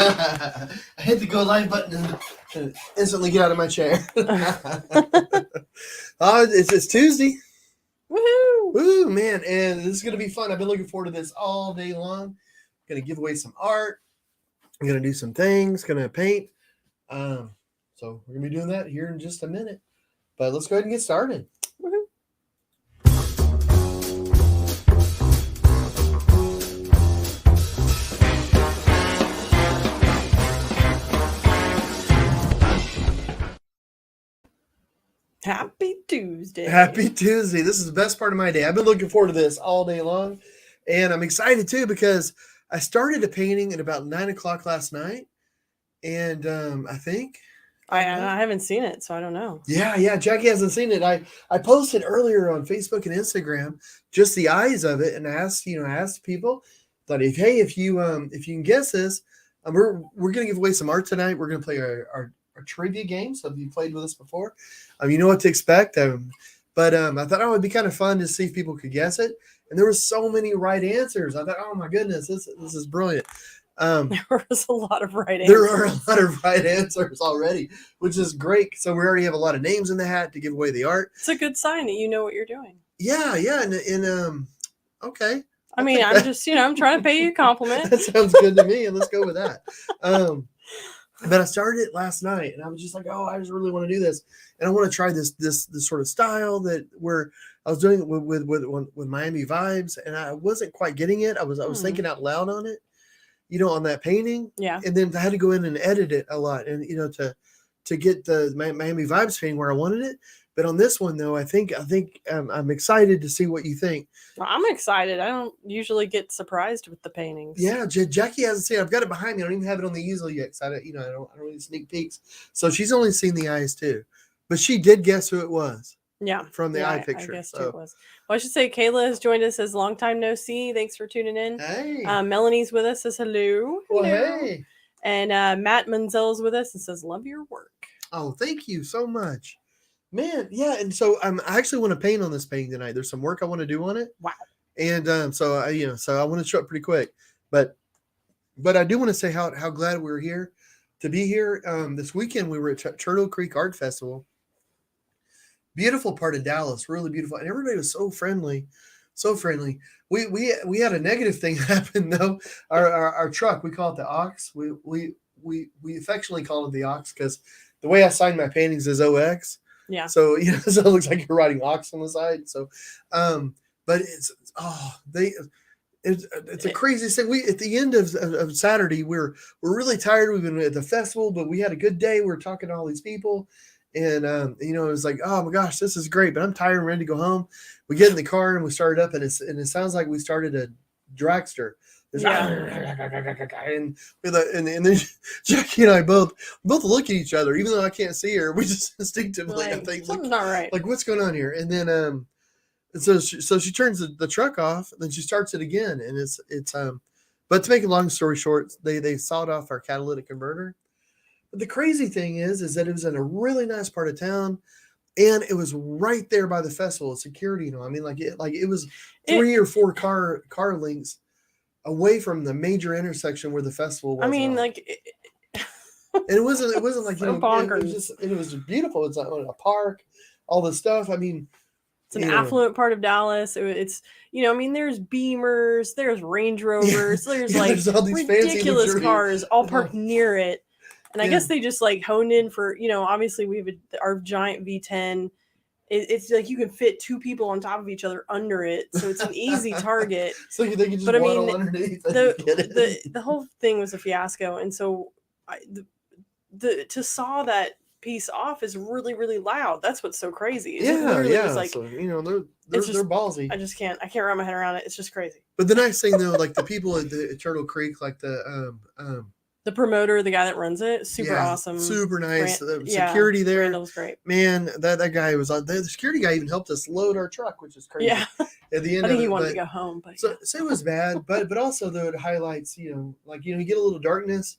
I hit the go live button and instantly get out of my chair. It's Tuesday. Woohoo! Woo, man. And this is going to be fun. I've been looking forward to this all day long. Going to give away some art. I'm going to do some things. Going to paint. So we're going to be doing that here in just a minute. But let's go ahead and get started. Woohoo! Happy Tuesday. Happy Tuesday. This is the best part of my day. I've been looking forward to this all day long. And I'm excited too because I started a painting at about 9 o'clock last night. And I think I haven't seen it, so I don't know. Yeah. Jackie hasn't seen it. I posted earlier on Facebook and Instagram just the eyes of it, and I asked people, thought if you can guess this, we're gonna give away some art tonight. We're gonna play our trivia game. So if you played with us before, you know what to expect. But I thought it would be kind of fun to see if people could guess it. And there were so many right answers. I thought, oh my goodness, this is brilliant. There was a lot of right answers. There are a lot of right answers already, which is great. So we already have a lot of names in the hat to give away the art. It's a good sign that you know what you're doing. Yeah, and okay. I mean, I'm just, I'm trying to pay you a compliment. That sounds good to me, and let's go with that. But I started it last night, and I was just like, oh, I just really want to do this, and I want to try this sort of style that where I was doing it with Miami vibes, and I wasn't quite getting it. I was thinking out loud on it, on that painting. Yeah. And then I had to go in and edit it a lot, and to get the Miami vibes painting where I wanted it. But on this one though, I think I'm excited to see what you think. Well, I'm excited. I don't usually get surprised with the paintings. Yeah, Jackie hasn't seen it. I've got it behind me. I don't even have it on the easel yet because I don't really sneak peeks. So she's only seen the eyes too, but she did guess who it was. Yeah, from the eye picture. I guessed who it was. Well, I should say Kayla has joined us as long time no see. Thanks for tuning in. Hey, Melanie's with us, says hello. Well, hey. And Matt Menzel's with us and says love your work. Oh, thank you so much. Man, yeah, and so I actually want to paint on this painting tonight. There's some work I want to do on it. Wow. And so I want to show up pretty quick, but I do want to say how glad we're here to be here. This weekend we were at Turtle Creek Art Festival. Beautiful part of Dallas, really beautiful, and everybody was so friendly, so friendly. We had a negative thing happen though. Our truck, we call it the Ox. We affectionately call it the Ox because the way I sign my paintings is OX. Yeah. So so it looks like you're writing Ox on the side. So, but it's a crazy thing. We at the end of Saturday, we're really tired. We've been at the festival, but we had a good day. We were talking to all these people, and it was like, oh my gosh, this is great. But I'm tired and ready to go home. We get in the car and we started up, and it sounds like we started a dragster. Yeah. And then Jackie and I both look at each other, even though I can't see her. We just instinctively, I think, something's not right. Like, what's going on here? And then, and so she turns the truck off, and then she starts it again, and it's But to make a long story short, they sawed off our catalytic converter. But the crazy thing is that it was in a really nice part of town. And it was right there by the festival. Security, I mean, it was 3 or 4 car lengths away from the major intersection where the festival was. I mean, and it wasn't like so bonkers. It was just beautiful. It's like a park, all this stuff. I mean, it's an affluent part of Dallas. It's there's Beamers, there's Range Rovers, there's there's all these ridiculous fancy cars all parked near it. And I guess they just honed in for, obviously we have our giant V10. It's like you can fit 2 people on top of each other under it, so it's an easy target. So they can just waddle underneath. The whole thing was a fiasco, and so to saw that piece off is really, really loud. That's what's so crazy. Yeah. Like, so, they're ballsy. I can't wrap my head around it. It's just crazy. But the nice thing though, like the people at the Turtle Creek, like the promoter, the guy that runs it, super awesome. Super nice. Security there. Randall's great. Man, that guy was on. The security guy even helped us load our truck, which is crazy. Yeah. At the end I think he wanted to go home. But so it was bad, but also though it highlights, you get a little darkness,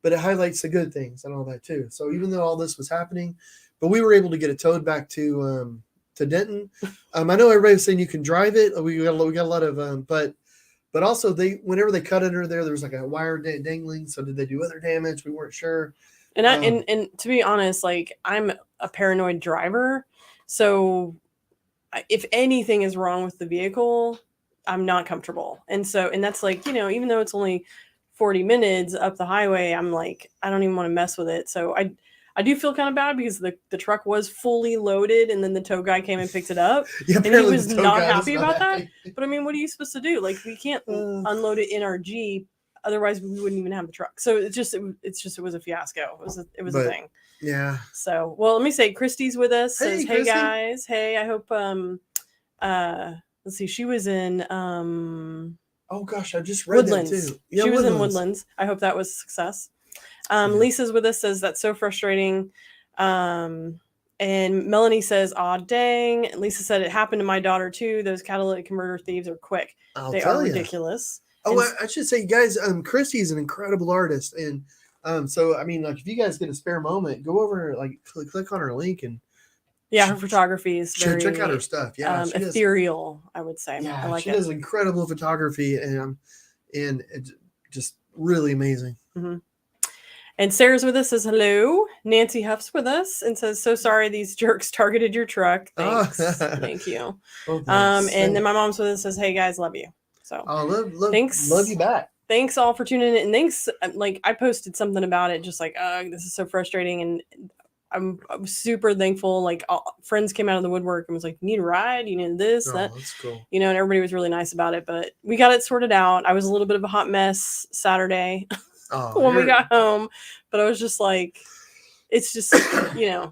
but it highlights the good things and all that too. So even though all this was happening, but we were able to get it towed back to Denton. I know everybody's saying you can drive it. We got a lot of but but also whenever they cut under there was like a wire dangling. So did they do other damage? We weren't sure. And and to be honest, like I'm a paranoid driver, so if anything is wrong with the vehicle, I'm not comfortable. And that's like, even though it's only 40 minutes up the highway, I'm like, I don't even want to mess with it. So I do feel kind of bad because the truck was fully loaded and then the tow guy came and picked it up. Yeah, and he was not happy about that. But I mean, what are you supposed to do? Like, we can't unload it in our Jeep. Otherwise, we wouldn't even have the truck. So it was a fiasco. It was a thing. Yeah. So, well, let me say, Christy's with us. Hey, Says, hey guys. Hey, I hope, let's see. She was in, oh gosh, I just read Woodlands. that too. Yeah, she was in Woodlands. I hope that was a success. Lisa's with us, says that's so frustrating. And Melanie says, aw, dang. And Lisa said it happened to my daughter too. Those catalytic converter thieves are quick. They are ridiculous. Oh, I should say, guys, Christy is an incredible artist. And so, I mean, like, if you guys get a spare moment, go over, like, click on her link and her photography is very check out her stuff. Yeah, ethereal, I would say. Yeah, I like she does incredible photography, and it's just really amazing. Mm-hmm. And Sarah's with us, says hello. Nancy Huff's with us and says, so sorry these jerks targeted your truck. Thanks. Thank you. Well, and then my mom's with us, says, hey guys, love you. So thanks. Love you back. Thanks all for tuning in. And thanks, like I posted something about it, just like, this is so frustrating. And I'm super thankful. Like friends came out of the woodwork and was like, you need a ride? You need this, that. That's cool. And everybody was really nice about it, but we got it sorted out. I was a little bit of a hot mess Saturday when we got home, but I was just like, it's just, I'm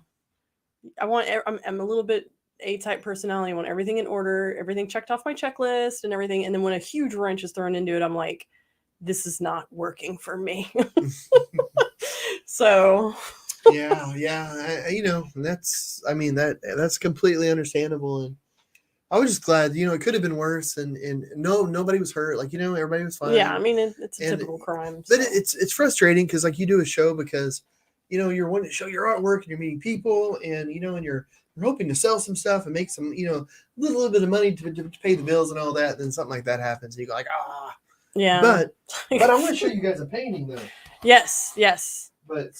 a little bit A-type personality. I want everything in order, everything checked off my checklist and everything. And then when a huge wrench is thrown into it, I'm like, this is not working for me. So that's completely understandable. And I was just glad, it could have been worse, and nobody was hurt. Like, everybody was fine. Yeah, I mean, it's a typical crime. But it's frustrating because, like, you do a show because, you're wanting to show your artwork and you're meeting people, and and you're hoping to sell some stuff and make some, little bit of money to pay the bills and all that. And then something like that happens, and you go like, yeah. But I want to show you guys a painting though. Yes. But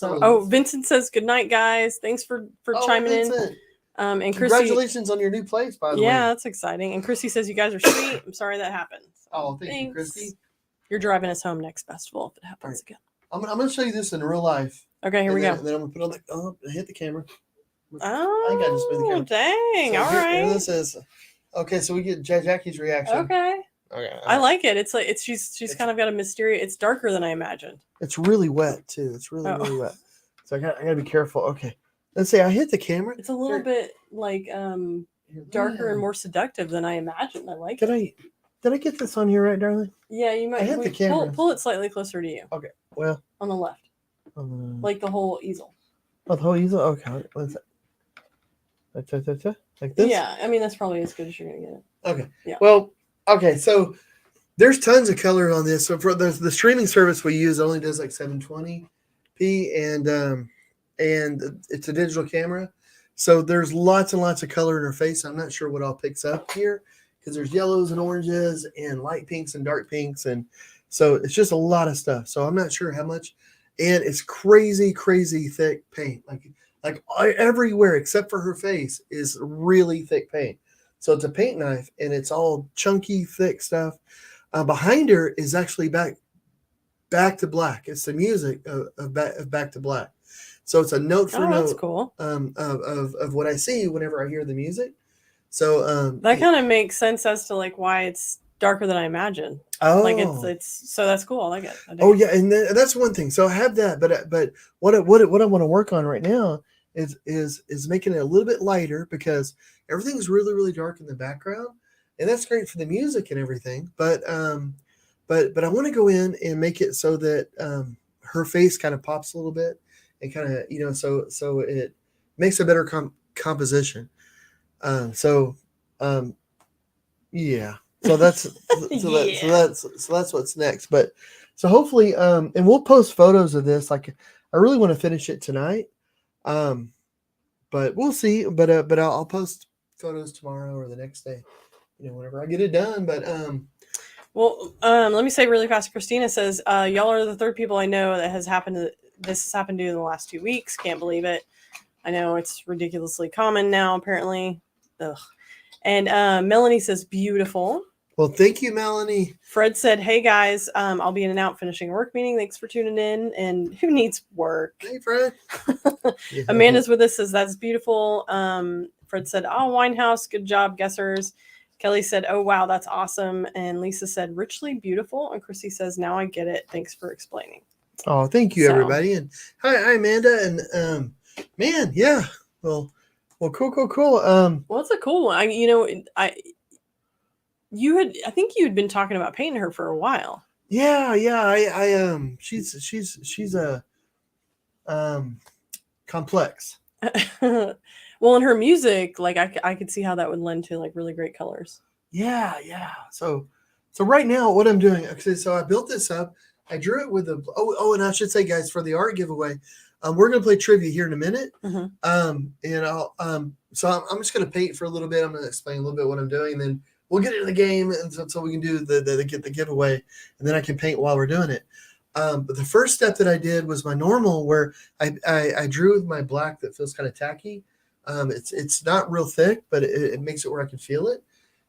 Vincent says good night, guys. Thanks for chiming in. And Chrissy, congratulations on your new place, by the way. Yeah, that's exciting. And Chrissy says you guys are sweet. I'm sorry that happened. Oh, thanks you, Chrissy. You're driving us home next festival if it happens again. I'm going to show you this in real life. Okay, here we go. And then I'm going to put on hit the camera. Oh, I think I just made the camera. Dang! So all right. This is okay. So we get Jackie's reaction. Okay. I like it. It's like she's kind of got a mysterious. It's darker than I imagined. It's really wet too. It's really wet. So I gotta be careful. Okay. Let's see. I hit the camera. It's a little bit like darker and more seductive than I imagined. I like it. Did I get this on here right, darling? Yeah, you might. I hit the camera. Pull it slightly closer to you. Okay. Well. On the left. Like the whole easel. Oh, the whole easel. Okay. What's that? Like this? Yeah. I mean, that's probably as good as you're gonna get it. Okay. Yeah. Well. Okay. So there's tons of color on this. So for the streaming service we use only does like 720p, and it's a digital camera. So there's lots and lots of color in her face. I'm not sure what all picks up here because there's yellows and oranges and light pinks and dark pinks. And so it's just a lot of stuff. So I'm not sure how much. And it's crazy, crazy thick paint. Like everywhere except for her face is really thick paint. So it's a paint knife and it's all chunky, thick stuff. Behind her is actually back to black. It's the music of Back to Black. So it's a note for note. That's cool. Of what I see whenever I hear the music. So that kind of makes sense as to like why it's darker than I imagined. Oh, like it's so that's cool. I like it. Yeah, and that's one thing. So I have that, but what I want to work on right now is making it a little bit lighter because everything's really, really dark in the background, and that's great for the music and everything. But I want to go in and make it so that her face kind of pops a little bit and kind of so it makes a better composition. Yeah. So that's that's what's next. But so hopefully, and we'll post photos of this. Like I really want to finish it tonight. But we'll see. But I'll post photos tomorrow or the next day, whenever I get it done. But Well, let me say really fast. Christina says, y'all are the third people I know that this has happened to in the last 2 weeks. Can't believe it. I know it's ridiculously common now, apparently. Ugh. And Melanie says, beautiful. Well, thank you, Melanie. Fred said, hey guys, I'll be in and out finishing a work meeting. Thanks for tuning in. And who needs work? Hey, Fred. Yeah. Amanda's with us, says, that's beautiful. Fred said, oh, Winehouse, good job, guessers. Kelly said, oh, wow, that's awesome. And Lisa said, richly beautiful. And Chrissy says, now I get it. Thanks for explaining. Oh, thank you, everybody. And hi, Amanda. And man, yeah. Well, cool. Well, it's a cool one. I think you had been talking about painting her for a while. Yeah. She's a complex. Well, in her music, like I could see how that would lend to like really great colors. Yeah. So right now, what I'm doing, so I built this up. I drew it with and I should say, guys, for the art giveaway, we're gonna play trivia here in a minute. Mm-hmm. And I'll so I'm just gonna paint for a little bit. I'm gonna explain a little bit what I'm doing, and then we'll get into the game, and so we can do the giveaway, and then I can paint while we're doing it. But the first step that I did was my normal, where I drew with my black that feels kind of tacky. It's not real thick, but it makes it where I can feel it.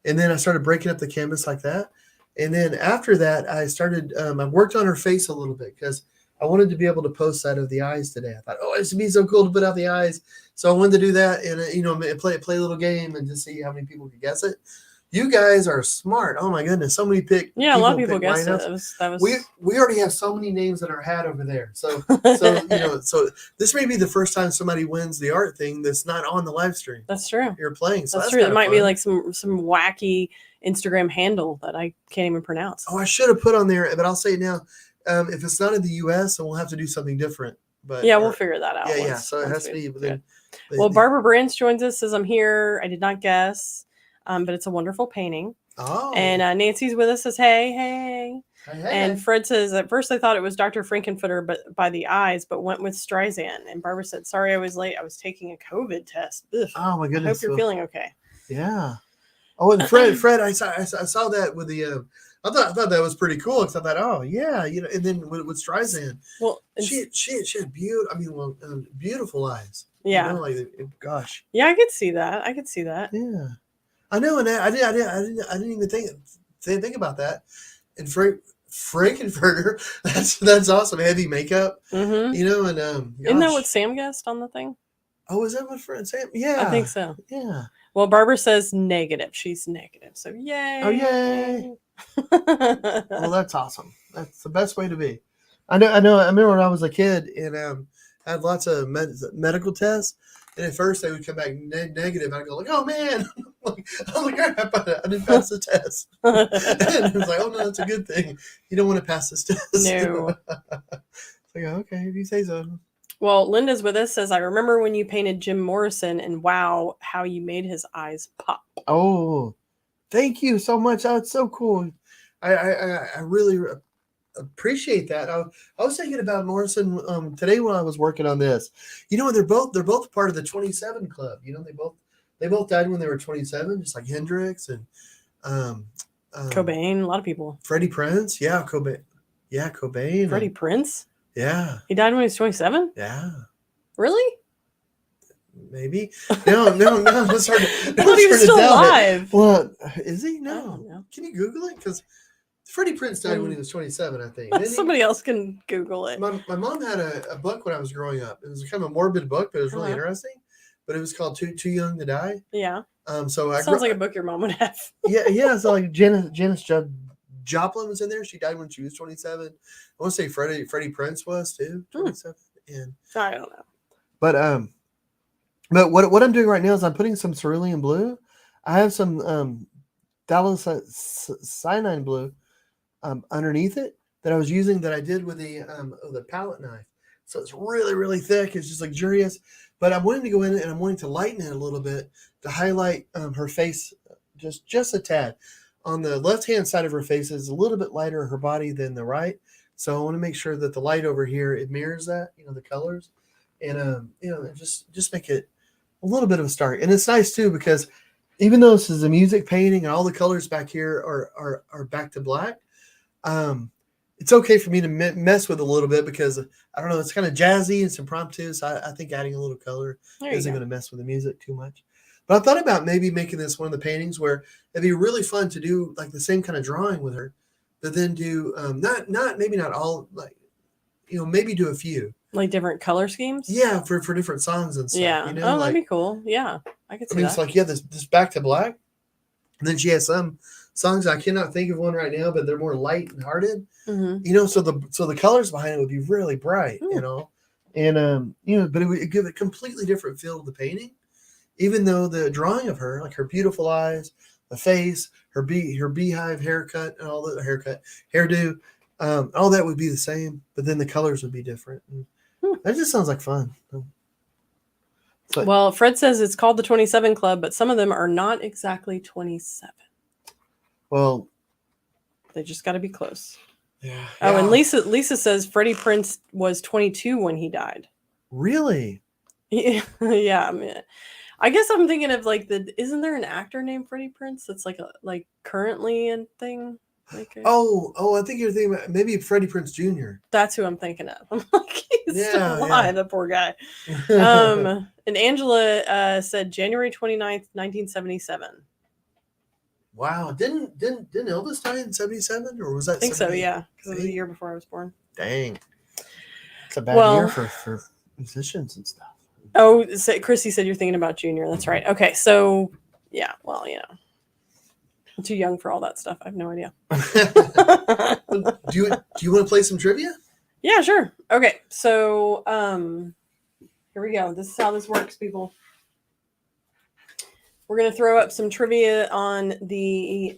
And then I started breaking up the canvas like that. And then after that, I started, I worked on her face a little bit because I wanted to be able to post that of the eyes today. I thought, it's going to be so cool to put out the eyes. So I wanted to do that and, play a little game and just see how many people could guess it. You guys are smart. Oh my goodness. So many picked. Yeah, a lot of people guessed it. That was... We already have so many names in our hat over there. So so this may be the first time somebody wins the art thing that's not on the live stream. That's true. You're playing. So that's true. It might be like some wacky Instagram handle that I can't even pronounce. Oh, I should have put on there, but I'll say it now. If it's not in the US, then we'll have to do something different. But yeah, we'll figure that out. Yeah. So it has to be within. Well, Barbara Brands joins us, says, I'm here. I did not guess. But it's a wonderful painting. Oh. And Nancy's with us, says, hey. And Fred says, at first I thought it was Dr. Frankenfooter, but by the eyes, but went with Streisand. And Barbara said, sorry, I was late. I was taking a COVID test. Ugh. Oh my goodness. I hope you're feeling okay. Yeah. Oh, and Fred, I saw that with the, I thought that was pretty cool. Because I thought, oh yeah, and then with Streisand, well, she had beautiful eyes. Yeah. Gosh. Yeah, I could see that. Yeah. I know, and I didn't even think about that. And Frankenfurter, that's awesome. Heavy makeup, mm-hmm. And isn't that what Sam guessed on the thing? Oh, is that what Sam? Yeah, I think so. Yeah. Well, Barbara says negative. She's negative, so yay! Oh, yay! Well, that's awesome. That's the best way to be. I know. I remember when I was a kid and had lots of medical tests. And at first they would come back negative. I'd go like, oh man, I'm like, I didn't pass the test. And it was like, oh no, that's a good thing. You don't want to pass this test. No. It's like, okay, if you say so. Well, Linda's with us, says, I remember when you painted Jim Morrison and wow, how you made his eyes pop. Oh, thank you so much. That's so cool. I really appreciate that. I was thinking about Morrison today when I was working on this. They're both part of the 27 Club. They both died when they were 27, just like Hendrix and Cobain. A lot of people. Freddie Prinze, yeah, Cobain, yeah, Cobain. Freddie Prinze, yeah, he died when he was 27. Yeah, really? Maybe. No. It's hard I thought he was still alive. Well, is he? No. Can you Google it? Because Freddie Prinze died when he was 27, I think. Somebody else can Google it. My mom had a book when I was growing up. It was kind of a morbid book, but it was really interesting. But it was called Too Young to Die. Yeah. So sounds like a book your mom would have. Yeah. So like Janis Joplin was in there. She died when she was 27. I want to say Freddie Prinze was too 27. And I don't know. But what I'm doing right now is I'm putting some cerulean blue. I have some cyanide blue underneath it that I was using that I did with the palette knife. So it's really, really thick. It's just luxurious. But I'm wanting to go in and I'm wanting to lighten it a little bit to highlight her face just a tad. On the left-hand side of her face is a little bit lighter her body than the right. So I want to make sure that the light over here, it mirrors that, the colors. And, just make it a little bit of a start. And it's nice too because even though this is a music painting and all the colors back here are back to black, it's okay for me to mess with a little bit because I don't know, it's kind of jazzy and it's impromptu. So I think adding a little color isn't going to mess with the music too much. But I thought about maybe making this one of the paintings where it'd be really fun to do like the same kind of drawing with her, but then do maybe not all, like, maybe do a few like different color schemes. Yeah, for different songs and stuff. Yeah. Like, that'd be cool. Yeah, I could see that. It's like this back to black, and then she has some songs I cannot think of one right now, but they're more light and hearted. Mm-hmm. So the colors behind it would be really bright. And but it would give a completely different feel to the painting. Even though the drawing of her, like her beautiful eyes, the face, her beehive haircut, and all the hairdo, all that would be the same, but then the colors would be different. That just sounds like fun. Well, Fred says it's called the 27 Club, but some of them are not exactly 27. Well, they just got to be close. Yeah. Oh, and Lisa says Freddie Prinze was 22 when he died. Really? Yeah. I mean, I guess I'm thinking of like isn't there an actor named Freddie Prinze that's like currently a thing? I think you're thinking about maybe Freddie Prinze Jr. That's who I'm thinking of. I'm like, he's still alive, the poor guy. And Angela said January 29th, 1977. Wow, didn't Elvis die in 77, or was that? I think so, yeah, because it was a year before I was born. Dang, it's a bad year for musicians and stuff. Oh, Chrissy said you're thinking about Junior. That's right. Okay, so yeah, well, I'm too young for all that stuff. I have no idea. Do you want to play some trivia? Yeah, sure. Okay, so here we go. This is how this works, people. We're going to throw up some trivia on the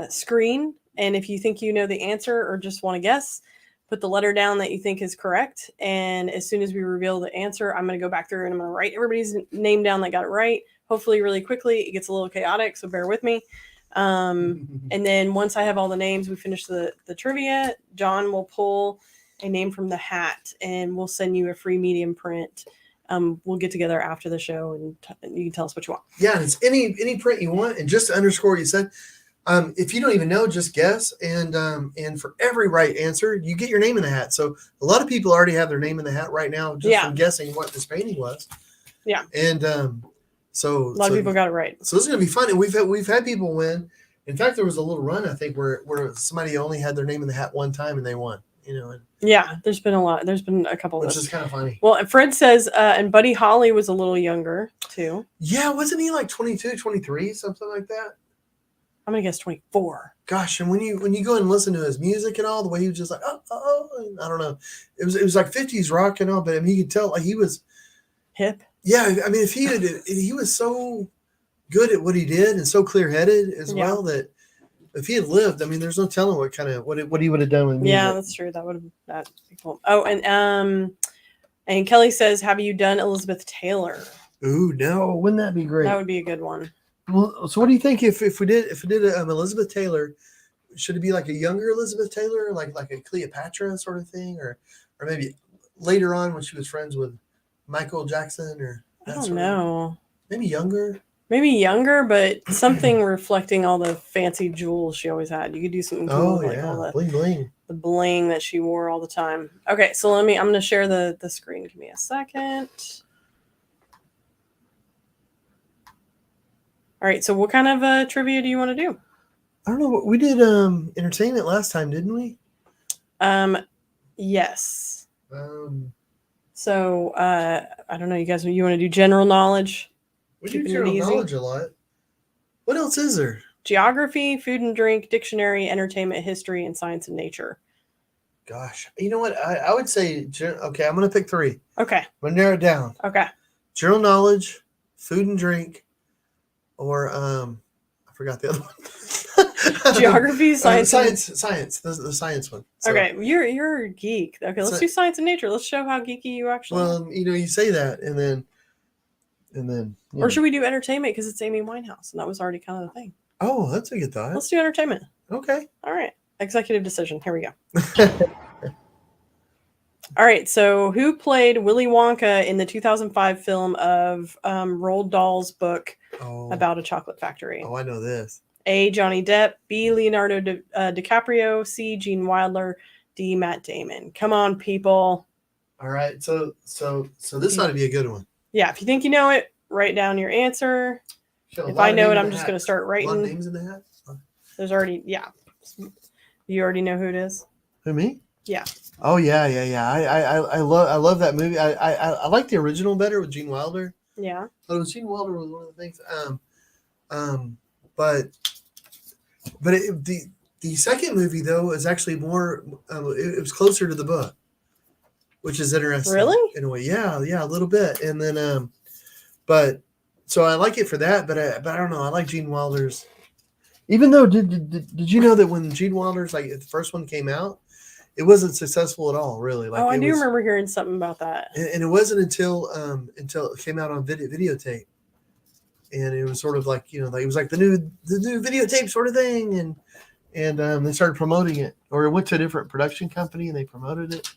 screen, and if you think you know the answer or just want to guess, put the letter down that you think is correct, and as soon as we reveal the answer, I'm going to go back through and I'm going to write everybody's name down that got it right, hopefully really quickly. It gets a little chaotic, so bear with me. And then once I have all the names, we finish the trivia. John will pull a name from the hat, and we'll send you a free medium print. We'll get together after the show, and you can tell us what you want. Yeah, and it's any print you want, and just to underscore what you said, if you don't even know, just guess, and for every right answer, you get your name in the hat. So a lot of people already have their name in the hat right now, just from guessing what this painting was. Yeah, and so a lot of people got it right. So this is gonna be fun, and we've had people win. In fact, there was a little run, I think, where somebody only had their name in the hat one time and they won. Yeah, there's been a lot. There's been a couple of which is kind of funny. Well, Fred says, and Buddy Holly was a little younger too. Yeah, wasn't he like 22, 23, something like that? I'm gonna guess 24. Gosh, and when you go and listen to his music and all, the way he was just like, I don't know, it was like 50s rock and all, but I mean, you could tell like he was hip. Yeah, I mean, if he was so good at what he did and so clear-headed as well that if he had lived, I mean, there's no telling what he would have done with music. Yeah, that's true. That'd be cool. Oh, and Kelly says, "Have you done Elizabeth Taylor?" Ooh, no, wouldn't that be great? That would be a good one. Well, so what do you think if we did Elizabeth Taylor? Should it be like a younger Elizabeth Taylor, like a Cleopatra sort of thing, or maybe later on when she was friends with Michael Jackson, or I don't know. Maybe younger. Maybe younger, but something reflecting all the fancy jewels she always had. You could do something cool, like all the bling bling, the bling that she wore all the time. Okay, so I'm going to share the screen. Give me a second. All right, so what kind of trivia do you want to do? I don't know. We did entertainment last time, didn't we? Yes. So I don't know, you guys. You want to do general knowledge? We do general knowledge a lot. What else is there? Geography, food and drink, dictionary, entertainment, history, and science and nature. Gosh, you know what? I would say, okay, I'm going to pick 3. Okay. I'm going to narrow it down. Okay. General knowledge, food and drink, or I forgot the other one. Geography, science. Science. The science one. So, okay, you're a geek. Okay, let's do science and nature. Let's show how geeky you actually are. Well, you say that, and then. Or should we do entertainment because it's Amy Winehouse, and that was already kind of the thing. Oh, that's a good thought. Let's do entertainment. Okay. All right. Executive decision. Here we go. All right. So, who played Willy Wonka in the 2005 film of Roald Dahl's book Oh, about a chocolate factory? oh, I know this. A. Johnny Depp. B. Leonardo DiCaprio. C. Gene Wilder. D. Matt Damon. Come on, people. All right, so this ought to be a good one. Yeah, if you think you know it, write down your answer. If I know it, I'm just going to start A lot of writing. names in the hat. There's already, yeah. You already know who it is? Who, me? Yeah. Oh yeah. I love that movie. I like the original better with Gene Wilder. Yeah. But with Gene Wilder was one of the things. But the second movie though is actually more. It was closer to the book, which is interesting. Really? In a way, yeah, a little bit. And then but so I like it for that. But I don't know. I like Gene Wilder's. Even though did you know that when Gene Wilder's like the first one came out, it wasn't successful at all, really. Like, I do remember hearing something about that. And it wasn't until it came out on videotape, and it was sort of like like it was like the new videotape sort of thing, and they started promoting it, or it went to a different production company and they promoted it.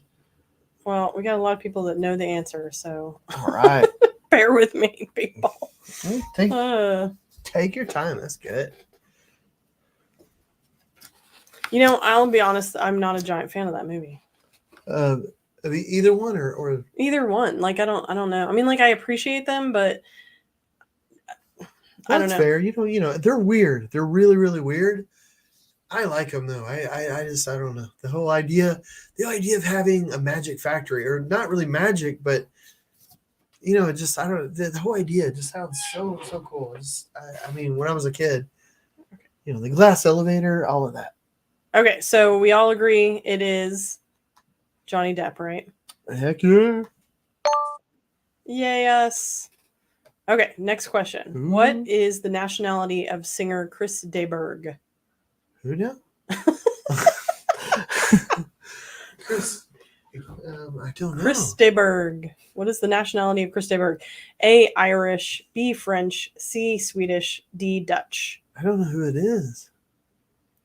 Well, we got a lot of people that know the answer, so all right, bear with me, people. Take your time. That's good. I'll be honest. I'm not a giant fan of that movie. Either one or either one. Like I don't know. I mean, like I appreciate them, but I don't know. That's fair. They're weird. They're really, really weird. I like them though. I don't know. The idea of having a magic factory, or not really magic, but just I don't. The whole idea just sounds so cool. I mean, when I was a kid, the glass elevator, all of that. Okay, so we all agree it is Johnny Depp, right? Heck yeah. Yes. Okay, next question. Ooh. What is the nationality of singer Chris Dayberg? Who now? Chris. I don't know. Chris Dayberg. What is the nationality of Chris Dayberg? A. Irish. B. French. C. Swedish. D. Dutch. I don't know who it is.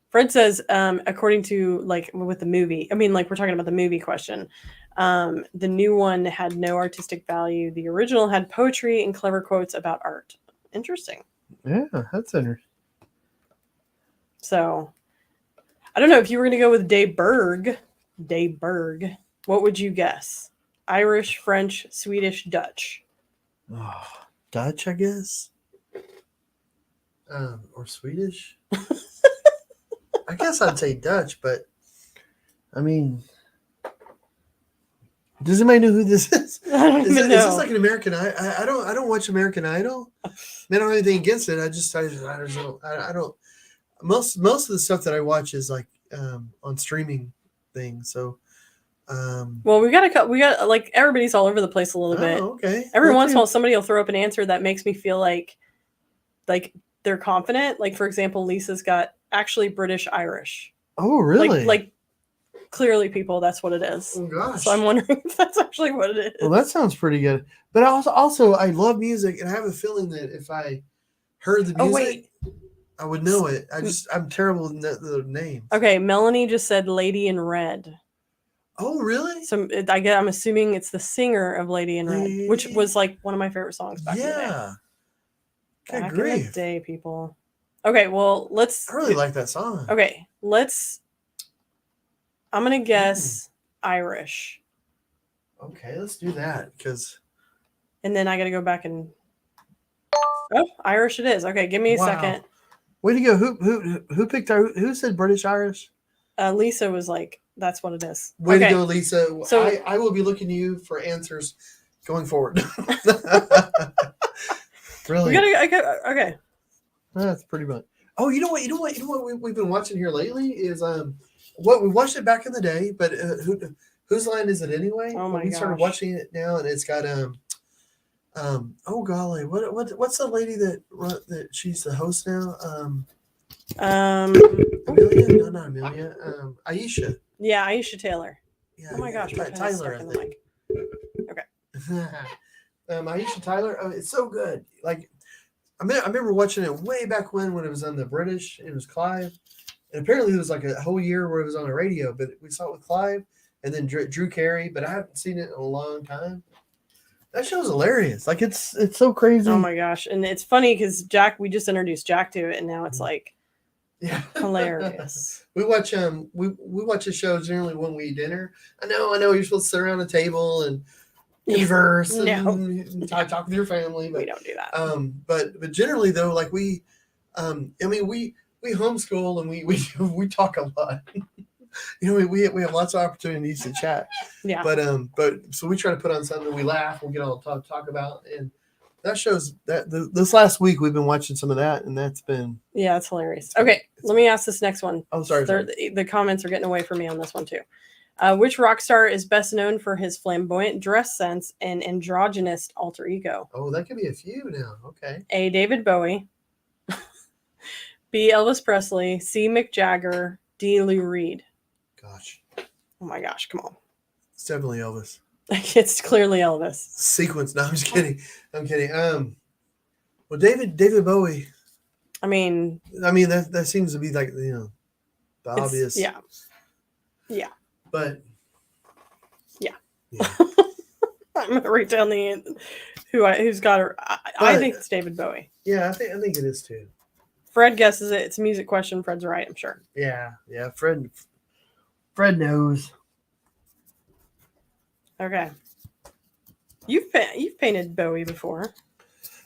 Fred says, according to like with the movie, I mean, like we're talking about the movie question. The new one had no artistic value. The original had poetry and clever quotes about art. Interesting. Yeah, that's interesting. So, I don't know if you were going to go with Dayberg, what would you guess? Irish, French, Swedish, Dutch. Oh, Dutch, I guess. Or Swedish. I guess I'd say Dutch, but I mean, does anybody know who this is? I don't even know. Is this like an American Idol? I don't watch American Idol. I don't have anything against it. I don't. Most of the stuff that I watch is like on streaming things. So, well, we got like everybody's all over the place a little bit. Okay. Every once in a while, somebody will throw up an answer that makes me feel like they're confident. Like for example, Lisa's got actually British Irish. Oh, really? Like clearly, people, that's what it is. Oh gosh. So I'm wondering if that's actually what it is. Well, that sounds pretty good. But also I love music, and I have a feeling that if I heard the music, I would know it. I'm terrible with the names. Okay, Melanie just said Lady in Red. Oh, really? So I'm assuming it's the singer of Lady in Red, which was like one of my favorite songs back in the day. Yeah. Back in the day, people. Okay, well, I really like that song. Okay, I'm going to guess Irish. Okay, let's do that, and then I got to go back and... Oh, Irish it is. Okay, give me a second. Way to go. Who picked who said British Irish? Lisa was like, that's what it is. Way to go, Lisa. So I will be looking to you for answers going forward. Really? Okay. That's pretty much. Oh, you know what we've been watching here lately is what we watched it back in the day, but whose line is it anyway? Oh my We started watching it now, and it's got oh golly, what's the lady that she's the host now? Amelia? No, not Amelia. Aisha. Yeah, Aisha Taylor. Yeah, oh my gosh, Tyler. I think. Okay. Aisha Tyler. Oh, it's so good. Like, I remember watching it way back when it was on the British. It was Clive, and apparently it was like a whole year where it was on the radio. But we saw it with Clive, and then Drew Carey. But I haven't seen it in a long time. That show's hilarious. Like it's so crazy. Oh my gosh. And it's funny because we just introduced Jack to it, and now it's like Yeah. hilarious. We watch we watch the show generally when we eat dinner. I know you're supposed to sit around a table and converse and talk with your family, but we don't do that. But generally though, like we I mean we homeschool and we talk a lot. We have lots of opportunities to chat. Yeah. But so we try to put on something, we laugh, we'll get all talk about, and that shows that this last week we've been watching some of that, and that's been it's hilarious. Okay, let me ask this next one. Oh, sorry. The comments are getting away from me on this one too. Which rock star is best known for his flamboyant dress sense and androgynous alter ego? Oh, that could be a few now. Okay. A. David Bowie. B. Elvis Presley. C. Mick Jagger. D. Lou Reed. Gosh. Oh my gosh, come on. It's definitely Elvis. It's clearly Elvis. Sequence. No, I'm just kidding. I'm kidding. Well, David Bowie. I mean, that seems to be like the obvious. Yeah. But yeah. I'm gonna write down who's got her. I think it's David Bowie. Yeah, I think it is too. Fred guesses it. It's a music question. Fred's right, I'm sure. Yeah. Fred knows. Okay. You've painted Bowie before.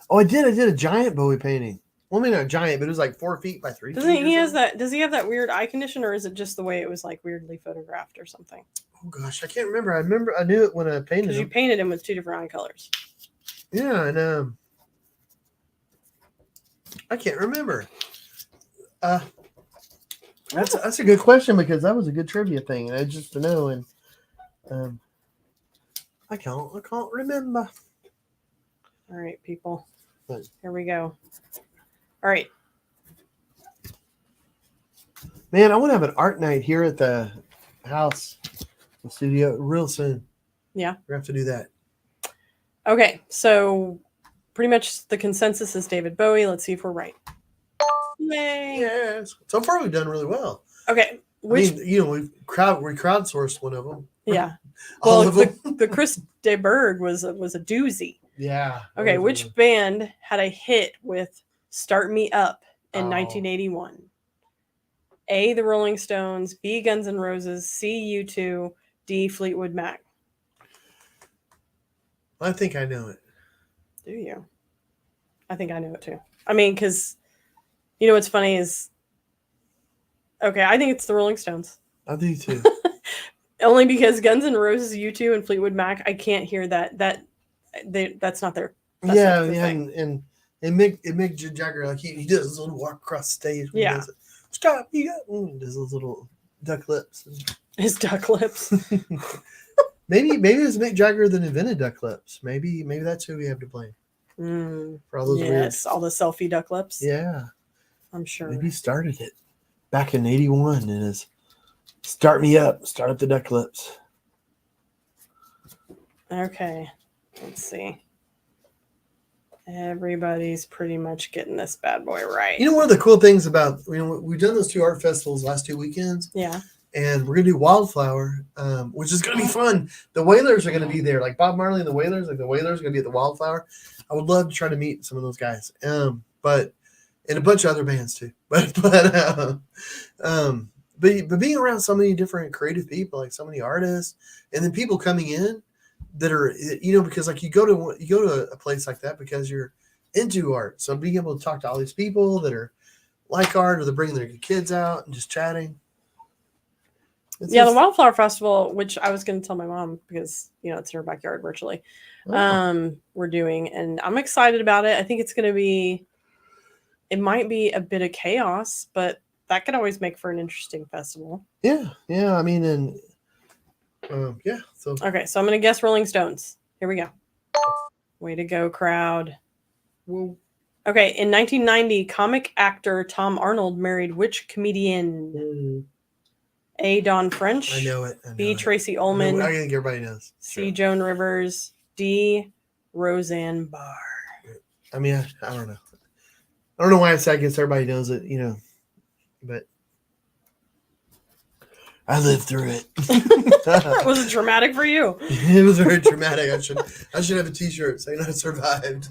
Oh, I did a giant Bowie painting. Well, I mean, not giant, but it was like 4 feet by 3 feet. Does he have that weird eye condition, or is it just the way it was like weirdly photographed or something? Oh gosh, I can't remember. I knew it when I painted him. Because you painted him with 2 different eye colors. Yeah, and I can't remember. That's a good question, because that was a good trivia thing, and I just to know, and I can't remember. All right, people. What? Here we go. All right. Man, I want to have an art night here at the house, the studio, real soon. Yeah. We have to do that. Okay, so pretty much the consensus is David Bowie. Let's see if we're right. Yay! Yes. So far, we've done really well. Okay. We crowdsourced one of them. Yeah. All Well, of them. the Chris Dayberg was a doozy. Yeah. Okay, which band had a hit with "Start Me Up" in 1981? A. The Rolling Stones. B. Guns N' Roses. C. U2. D. Fleetwood Mac. I think I know it. Do you? I think I know it too. I mean, because what's funny is, okay, I think it's the Rolling Stones. I do too. Only because Guns N' Roses, U2, and Fleetwood Mac, I can't hear that. That's not their. Thing. And Mick Jagger, like he does his little walk across the stage. When he does it. Stop! He does those little duck lips. His duck lips. maybe it's Mick Jagger that invented duck lips. Maybe that's who we have to blame. For all those weird. All the selfie duck lips. Yeah, I'm sure. Maybe he started it back in '81 and his start up the duck lips. Okay, let's see. Everybody's pretty much getting this bad boy right. One of the cool things about we've done those 2 art festivals last 2 weekends. Yeah. And we're gonna do Wildflower, which is gonna be fun. The Wailers are gonna be there, like Bob Marley and the Wailers. Like the Wailers are gonna be at the Wildflower. I would love to try to meet some of those guys, but and a bunch of other bands too. But being around so many different creative people, like so many artists, and then people coming in that are because like you go to a place like that because you're into art. So being able to talk to all these people that are like art, or they're bringing their kids out and just chatting. The Wildflower Festival, which I was going to tell my mom because it's in her backyard virtually. We're doing, and I'm excited about it. I think it's going to be. It might be a bit of chaos, but that could always make for an interesting festival. Yeah. I mean, and yeah. So okay, so I'm going to guess Rolling Stones. Here we go. Way to go, crowd. Whoa. Okay, in 1990, comic actor Tom Arnold married which comedian? A. Dawn French. I know it. B. Tracy Ullman. I think everybody knows. C. Joan Rivers. D. Roseanne Barr. I mean, I don't know. I don't know why I guess everybody knows it, but I lived through it. Was it traumatic for you? It was very traumatic. I should have a T-shirt saying I survived.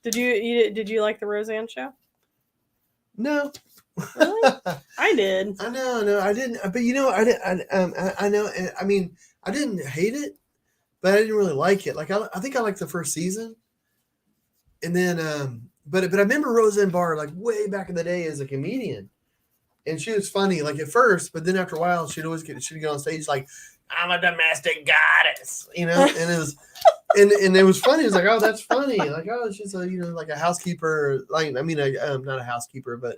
Did you like the Roseanne show? No. Really? I did. I know, I didn't. But I know. I mean, I didn't hate it, but I didn't really like it. Like I think I liked the first season, and then but I remember Roseanne Barr like way back in the day as a comedian, and she was funny like at first, but then after a while she'd get on stage like, I'm a domestic goddess, and it was. And it was funny. It was like, oh, that's funny. Like, oh, she's a like a housekeeper. Like, I mean, not a housekeeper, but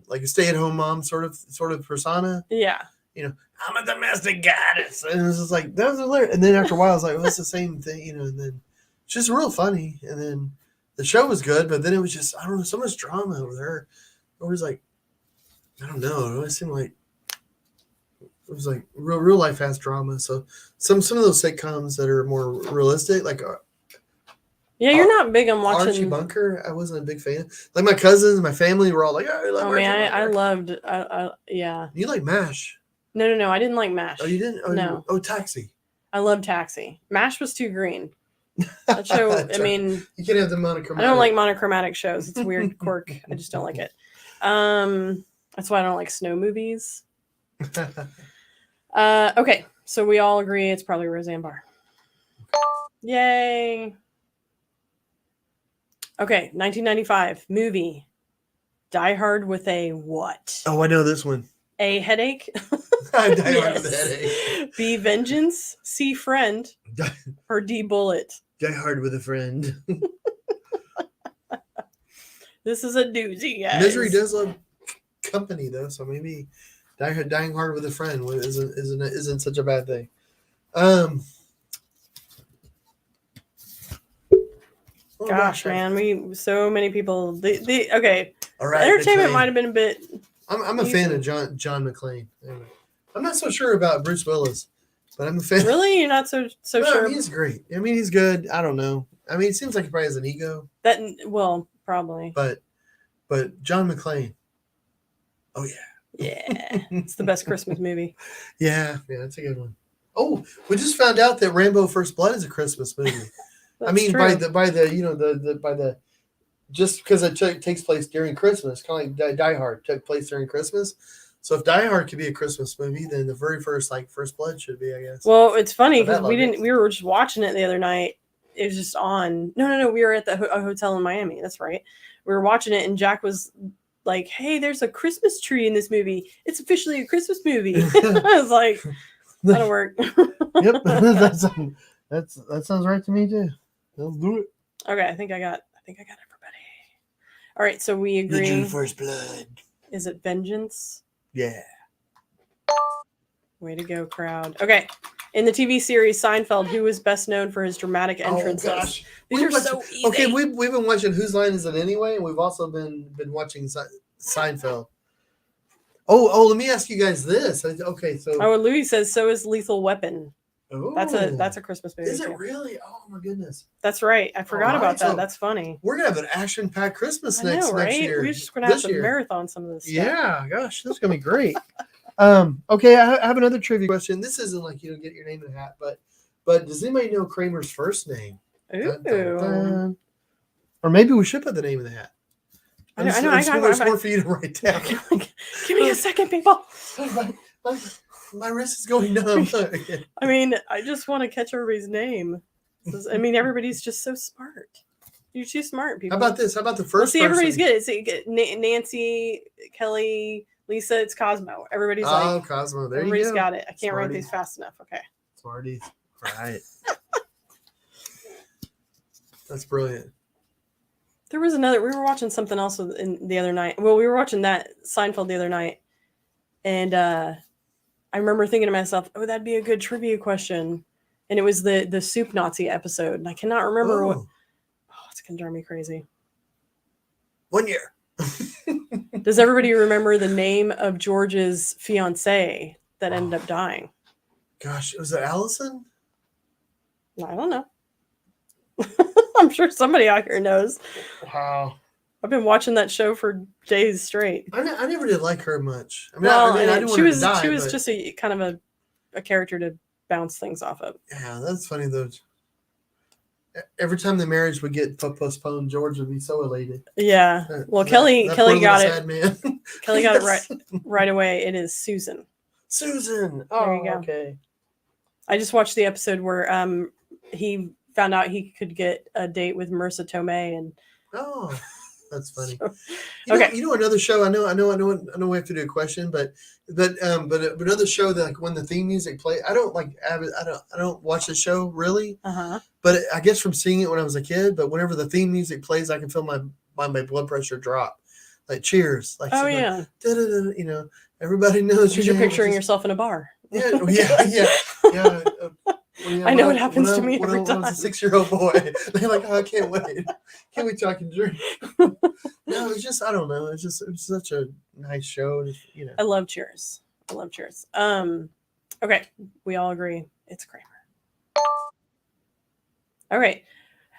like a stay-at-home mom sort of persona. Yeah. I'm a domestic goddess, and it was just like that was hilarious. And then after a while, I was like, well, it's the same thing, And then it's just real funny. And then the show was good, but then it was just I don't know, so much drama with her. It was like I don't know. It always seemed like. It was like real life has drama. So some of those sitcoms that are more realistic, like yeah, you're not big on watching Archie Bunker. I wasn't a big fan. Like my cousins, my family were all like, "Oh, I love Archie man, Bunker." I loved. Yeah. You like MASH? No, I didn't like MASH. Oh, you didn't? Oh, No. Taxi. I love Taxi. MASH was too green. That show. I mean, you can't have the monochromatic. I don't like monochromatic shows. It's a weird quirk. I just don't like it. That's why I don't like snow movies. Okay, so we all agree it's probably Roseanne Barr. Yay. Okay, 1995 movie. Die Hard with a what? Oh, I know this one. A headache. Die Hard with a headache. B vengeance. C friend. Or D bullet. Die Hard with a friend. This is a doozy, guys. Misery does love company though, so maybe dying hard with a friend isn't such a bad thing. Gosh, man, so many people. Okay. All right. Entertainment might have been a bit. I'm a fan of John McClane. I'm not so sure about Bruce Willis, but I'm a fan. Really, you're not so sure? He's great. I mean, he's good. I don't know. I mean, it seems like he probably has an ego. Probably. But John McClane. Oh yeah. Yeah, it's the best Christmas movie. Yeah, that's a good one. Oh, we just found out that Rambo: First Blood is a Christmas movie. I mean, true. by the just because it takes place during Christmas, kind of like Die Hard took place during Christmas. So if Die Hard could be a Christmas movie, then the very first First Blood should be, I guess. Well, it's funny because we were just watching it the other night. It was just on. No, we were at a hotel in Miami. That's right. We were watching it, and Jack was like, hey, there's a Christmas tree in this movie. It's officially a Christmas movie. I was like, that'll work. Yep. That sounds right to me too. Let's do it. Okay, I think I got everybody. All right, so we agree. Drew First Blood. Is it vengeance? Yeah. Way to go, crowd. Okay. In the TV series Seinfeld, who was best known for his dramatic entrances? Oh, gosh. These are so easy. Okay, we've been watching Whose Line Is It Anyway? And we've also been watching Seinfeld. Oh, let me ask you guys this. Okay, so Louis says so is Lethal Weapon. Oh, that's a Christmas movie. Is it really? Oh my goodness. That's right. I forgot about that. So that's funny. We're gonna have an action-packed Christmas next year. We're just gonna have to marathon some of this stuff. Yeah, gosh, this is gonna be great. Okay, I have another trivia question. This isn't like get your name in a hat, but does anybody know Kramer's first name? Ooh. Dun, dun, dun. Or maybe we should put the name in the hat. I know. It's more for you to write down. Give me a second, people. My wrist is going numb. I mean, I just want to catch everybody's name. I mean, everybody's just so smart. You're too smart, people. How about this? How about the first? See, everybody's good. It's Nancy, Kelly, Lisa. It's Cosmo. Everybody's Cosmo. There everybody's you go. got it. I can't write these fast enough. Okay. Smarties. Right. That's brilliant. There was another. We were watching something else the other night. Well, we were watching that Seinfeld the other night, and I remember thinking to myself, "Oh, that'd be a good trivia question." And it was the Soup Nazi episode, and I cannot remember what. Oh, it's gonna drive me crazy. 1 year. Does everybody remember the name of George's fiancée that ended up dying? Gosh, was it Allison? I don't know. I'm sure somebody out here knows. Wow. I've been watching that show for days straight. I never did like her much. I mean, Well, I didn't want she her was to die. she was but, just a kind of a character to bounce things off of. yeah, that's funny though. Every time the marriage would get postponed, George would be so elated. Yeah. Well, Kelly poor got little it. sad man. Kelly got it right away. It is Susan. Susan. There Oh, you go. okay. I just watched the episode where he found out he could get a date with Marissa Tomei, and Oh, that's funny. so, You know another show. I know. We have to do a question, but another show that like when the theme music play, I don't watch the show really. But I guess from seeing it when I was a kid, but whenever the theme music plays, I can feel my blood pressure drop. Like Cheers. Like yeah. You know, everybody knows because you're picturing yourself in a bar. Yeah. I know what happens to me every time. When I was a 6-year-old boy, they're like, "Oh, I can't wait! Can't wait till I can drink." No, it's just I don't know. It was such a nice show. You know, I love Cheers. Okay, we all agree it's Kramer. All right,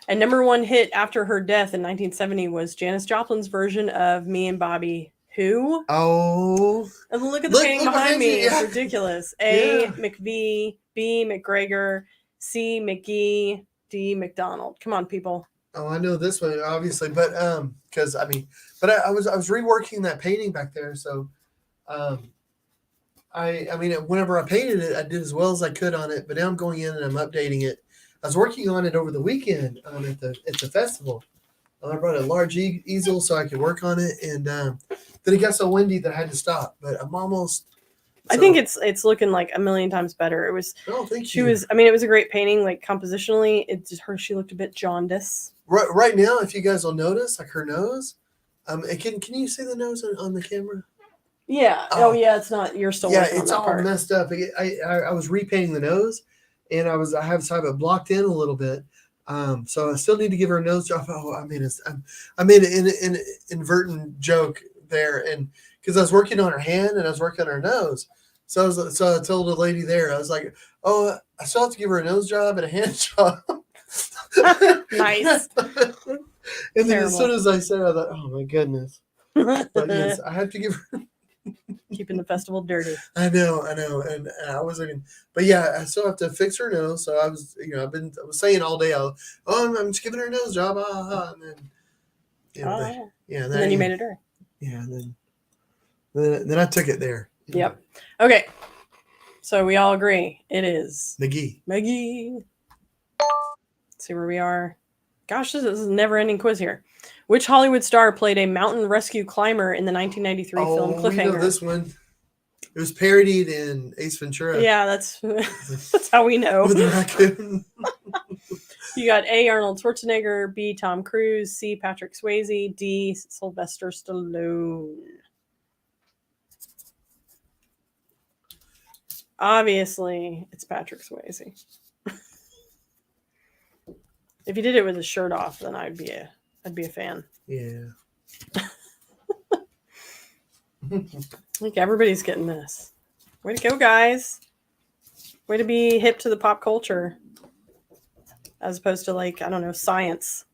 and number one hit after her death in 1970 was Janis Joplin's version of "Me and Bobby." Who? Oh, and look at the painting behind me. Yeah. It's ridiculous. A. McVie, B. McGregor, C. McGee, D. McDonald. Come on, people. Oh, I know this one obviously, but because I was reworking that painting back there, so I mean whenever I painted it, I did as well as I could on it, but now I'm going in and I'm updating it. I was working on it over the weekend at the festival. I brought a large easel so I could work on it, and then it got so windy that I had to stop. But I'm almost. I think it's looking like a million times better. It was. Oh, thank she you. was. I mean, it was a great painting. Like compositionally, it's just her. She looked a bit jaundice. Right now, if you guys will notice, like her nose. Can you see the nose on the camera? Yeah. Oh, yeah. It's not. You're still. Yeah, it's all all messed up. I was repainting the nose, and I have it blocked in a little bit. So I still need to give her a nose job. Oh, I made an inadvertent joke there, and because I was working on her hand and I was working on her nose, so I told the lady there, I was like, "Oh, I still have to give her a nose job and a hand job." Nice. And then as soon as I said, I thought, "Oh my goodness!" But yes, I have to give her. Keeping the festival dirty. I know, and I wasn't. But yeah, I still have to fix her nose. So I was, I was saying all day, I'm just giving her a nose job, and then, and then you made it her. Yeah, and then I took it there. Yep. Okay. So we all agree it is McGee. Let's see where we are. Gosh, this is a never-ending quiz here. Which Hollywood star played a mountain rescue climber in the 1993 film Cliffhanger? We know this one. It was parodied in Ace Ventura. Yeah, that's how we know. With the raccoon. You got A. Arnold Schwarzenegger, B. Tom Cruise, C. Patrick Swayze, D. Sylvester Stallone. Obviously, it's Patrick Swayze. If he did it with his shirt off, then I'd be a fan. Yeah. Like everybody's getting this. Way to go, guys. Way to be hip to the pop culture. As opposed to like, I don't know, science.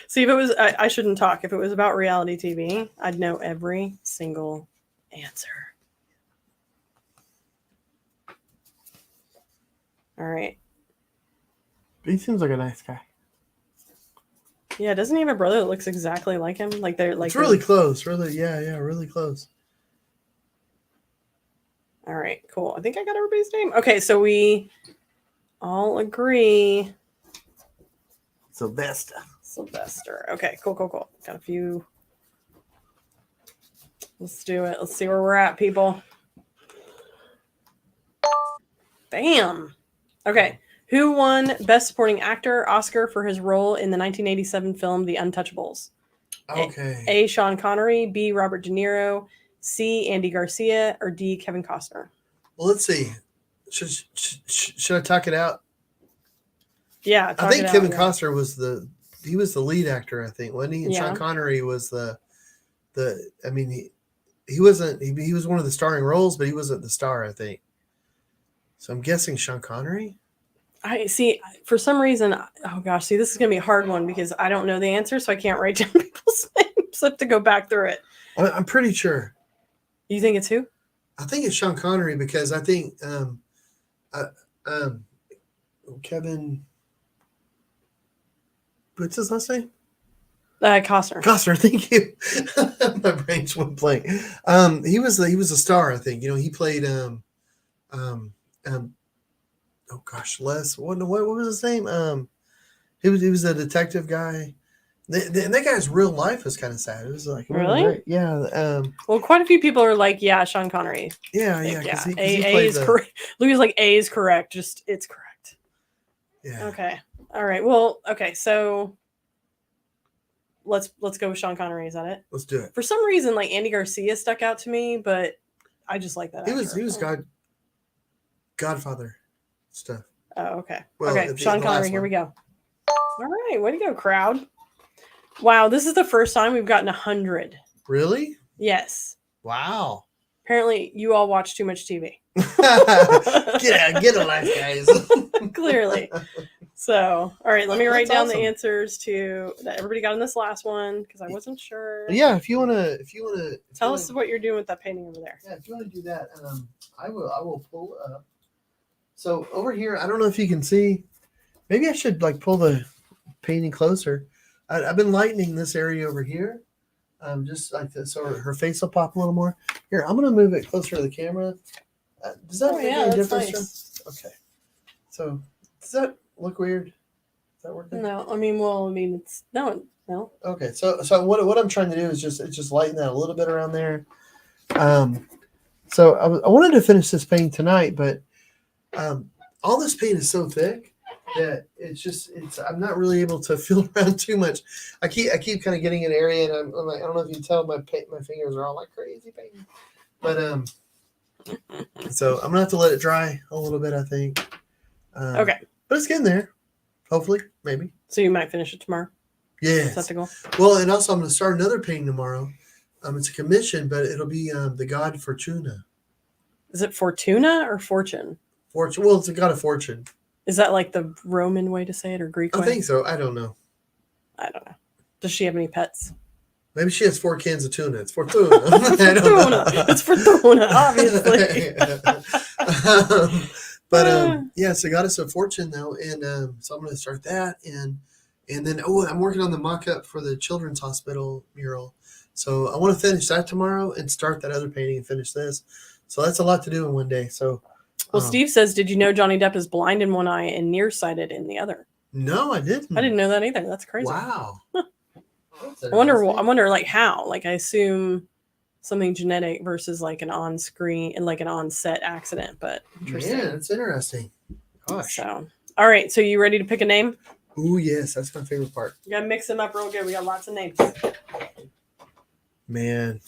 See, if it was, I shouldn't talk. If it was about reality TV, I'd know every single answer. All right. He seems like a nice guy. Yeah, doesn't he have a brother that looks exactly like him? Like they're like. It's really close. Really, yeah, really close. All right, cool. I think I got everybody's name. Okay, so we all agree. Sylvester. Okay, cool. Got a few. Let's do it. Let's see where we're at, people. Bam. Okay. Who won Best Supporting Actor Oscar for his role in the 1987 film The Untouchables? Okay. A. Sean Connery, B. Robert De Niro, C. Andy Garcia, or D. Kevin Costner? Well, let's see. Should I talk it out? Yeah, I think Kevin Costner was the lead actor, I think, wasn't he? And Sean Connery was he wasn't, he was one of the starring roles, but he wasn't the star, I think. So I'm guessing Sean Connery. I see. For some reason, oh gosh, see, this is gonna be a hard one because I don't know the answer, so I can't write down people's names. I have to go back through it. I'm pretty sure. You think it's who? I think it's Sean Connery because I think Kevin. What's his last name? Costner. Costner. Thank you. My brain's went blank. He was a star. I think he played oh gosh, Les. What was his name? He was a detective guy. That guy's real life was kind of sad. It was like Really? Yeah. Well, quite a few people are like, yeah, Sean Connery. Yeah. A is correct. Louis like A is correct. Just it's correct. Yeah. Okay. All right. Well, okay. So let's go with Sean Connery. Is that it? Let's do it. For some reason, like Andy Garcia stuck out to me, but I just like that. He was Godfather stuff. Oh, okay. Well, okay. Sean Connery. Here we go. All right. Way to go, crowd. Wow, this is the first time we've gotten 100. Really? Yes. Wow. Apparently, you all watch too much TV. Get a life, guys. Clearly. So, all right, let me write down awesome. the answers to that everybody got in this last one because I wasn't sure. Yeah, if you wanna tell us what you're doing with that painting over there. Yeah, if you want to do that, I will pull up. So over here, I don't know if you can see. Maybe I should like pull the painting closer. I've been lightening this area over here, just like this, so her face will pop a little more. Here, I'm gonna move it closer to the camera. Does that make any difference? Nice. Okay. So does that look weird? Is that working? No, it's no. Okay, so what I'm trying to do is just lighten that a little bit around there. So I wanted to finish this painting tonight, but all this paint is so thick that it's I'm not really able to feel around too much. I keep kind of getting an area, and I'm like, I don't know if you can tell, my fingers are all like crazy painting. But so I'm gonna have to let it dry a little bit, I think. Okay, but it's getting there. Hopefully, maybe. So you might finish it tomorrow. Yeah. Is that the goal? Well, and also I'm gonna start another painting tomorrow. It's a commission, but it'll be the god Fortuna. Is it Fortuna or Fortune? Fortune. Well, it's a god of fortune. Is that like the Roman way to say it or Greek way? I think so. I don't know. Does she have any pets? Maybe she has 4 cans of tuna. It's Fortuna. It's Fortuna, obviously. Yeah, so goddess of fortune though, and so I'm going to start that, and then I'm working on the mock-up for the children's hospital mural. So I want to finish that tomorrow and start that other painting and finish this. So that's a lot to do in one day. So. Well, Steve says, did you know Johnny Depp is blind in one eye and nearsighted in the other? No, I didn't. I didn't know that either. That's crazy. Wow. I wonder like how. Like I assume something genetic versus like an on-screen and like an on-set accident, but interesting. Yeah, it's interesting. Gosh. So, all right. So you ready to pick a name? Ooh, yes. That's my favorite part. You gotta mix them up real good. We got lots of names. Man.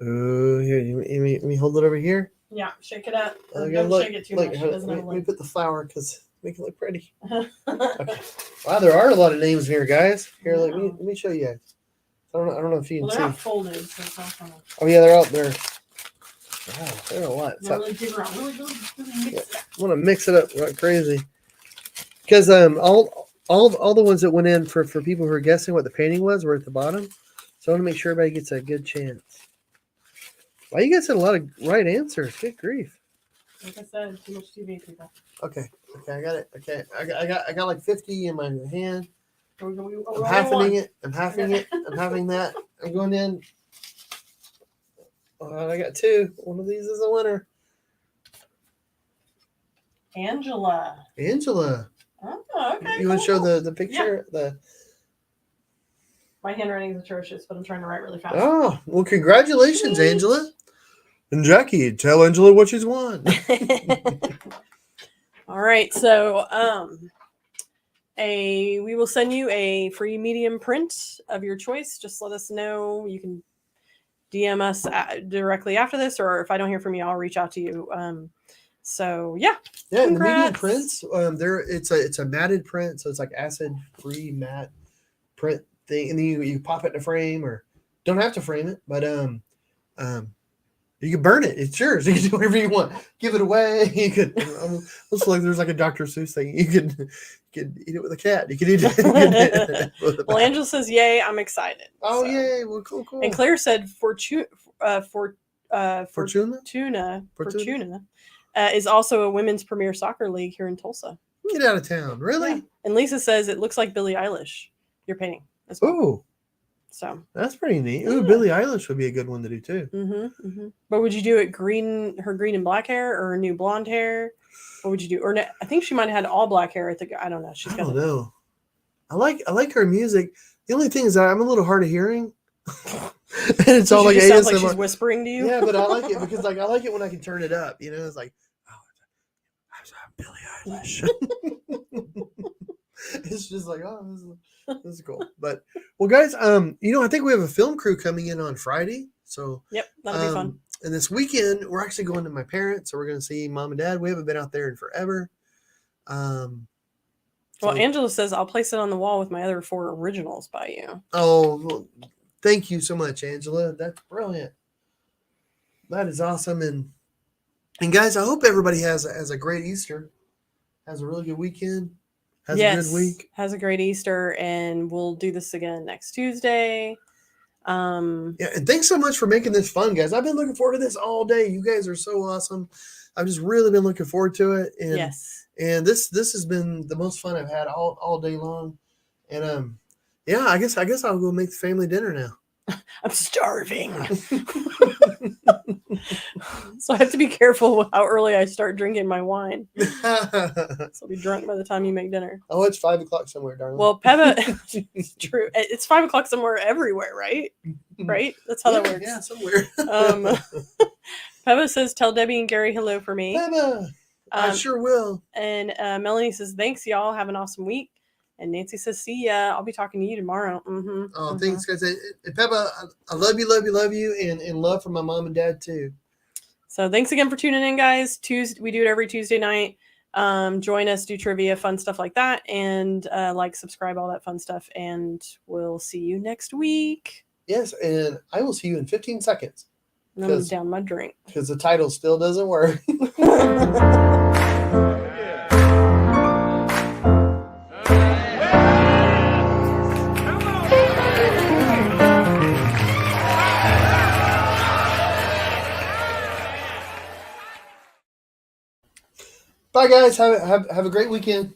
Ooh, here. Let me hold it over here. Yeah, shake it up. Don't shake it too much. It doesn't have a Let me lid. put the flower because make it look pretty. Okay. Wow, there are a lot of names here, guys. Here, let me show you guys. I don't know if you can see. They're not folded, so it's not funny. Oh yeah, they're out there. Wow, they're a lot. Yeah, really dig around. Really mix it up. I want to mix it up like crazy. Because all the ones that went in for people who are guessing what the painting was were at the bottom. So I want to make sure everybody gets a good chance. Wow, you guys had a lot of right answers. Good grief. Like I said, too much TV, people. Okay, I got it. Okay, I got like 50 in my hand. I'm halving it. I'm having that. I'm going in. Oh, I got 2. One of these is a winner. Angela. Oh, okay. You want to show the picture? Yeah. My handwriting is atrocious, but I'm trying to write really fast. Oh, well, congratulations, Angela. And Jackie, tell Angela what she's won. All right, so we will send you a free medium print of your choice. Just let us know. You can DM us directly after this, or if I don't hear from you, I'll reach out to you. So yeah. Yeah, and the medium prints, it's a matted print, so it's like acid-free matte print thing, and then you pop it in a frame, or don't have to frame it, but You can burn it. It's yours. You can do whatever you want. Give it away. You could. Looks like there's like a Dr. Seuss thing. You could eat it with a cat. You could eat it. Well, Angela says, "Yay! I'm excited." Oh, so. yay! Well, cool. And Claire said, "Fortuna is also a women's premier soccer league here in Tulsa." Get out of town, really? Yeah. And Lisa says it looks like Billie Eilish. You're painting as well. Ooh, so that's pretty neat. Ooh, Billie Eilish would be a good one to do too. But would you do it her green and black hair, or her new blonde hair? What would you do? Or I think she might have had all black hair. I don't know. I don't know. I like her music. The only thing is that I'm a little hard of hearing. And it's all like sounds like she's whispering to you. Yeah, but I like it because I like it when I can turn it up. You know, it's like, oh, Billie Eilish. It's just like, oh, this is cool. But well, guys, I think we have a film crew coming in on Friday. So yep, that'll be fun. And this weekend we're actually going to my parents, so we're going to see Mom and Dad. We haven't been out there in forever. Well, Angela says I'll place it on the wall with my other 4 originals by you. Oh, well, thank you so much, Angela. That's brilliant. That is awesome. And guys, I hope everybody has a great Easter. Has a really good weekend. Has a good week. Has a great Easter, and we'll do this again next Tuesday. Yeah, and thanks so much for making this fun, guys. I've been looking forward to this all day. You guys are so awesome. I've just really been looking forward to it. And yes. And this has been the most fun I've had all day long. And I guess I'll go make the family dinner now. I'm starving. So I have to be careful how early I start drinking my wine. So I'll be drunk by the time you make dinner. Oh, it's 5:00 somewhere, darling. Well, Peva, it's true. It's 5:00 somewhere everywhere, right? Right? That's how that works. Yeah, somewhere. Peva says, "Tell Debbie and Gary hello for me." Peva, I sure will. And Melanie says, "Thanks, y'all. Have an awesome week." And Nancy says, "See ya. I'll be talking to you tomorrow." Thanks, guys. And Peppa, I love you, and love from my mom and dad too. So thanks again for tuning in, guys. We do it every Tuesday night. Join us, do trivia, fun stuff like that, and subscribe, all that fun stuff. And we'll see you next week. Yes, and I will see you in 15 seconds. I'm down my drink because the title still doesn't work. Bye, guys. Have a great weekend.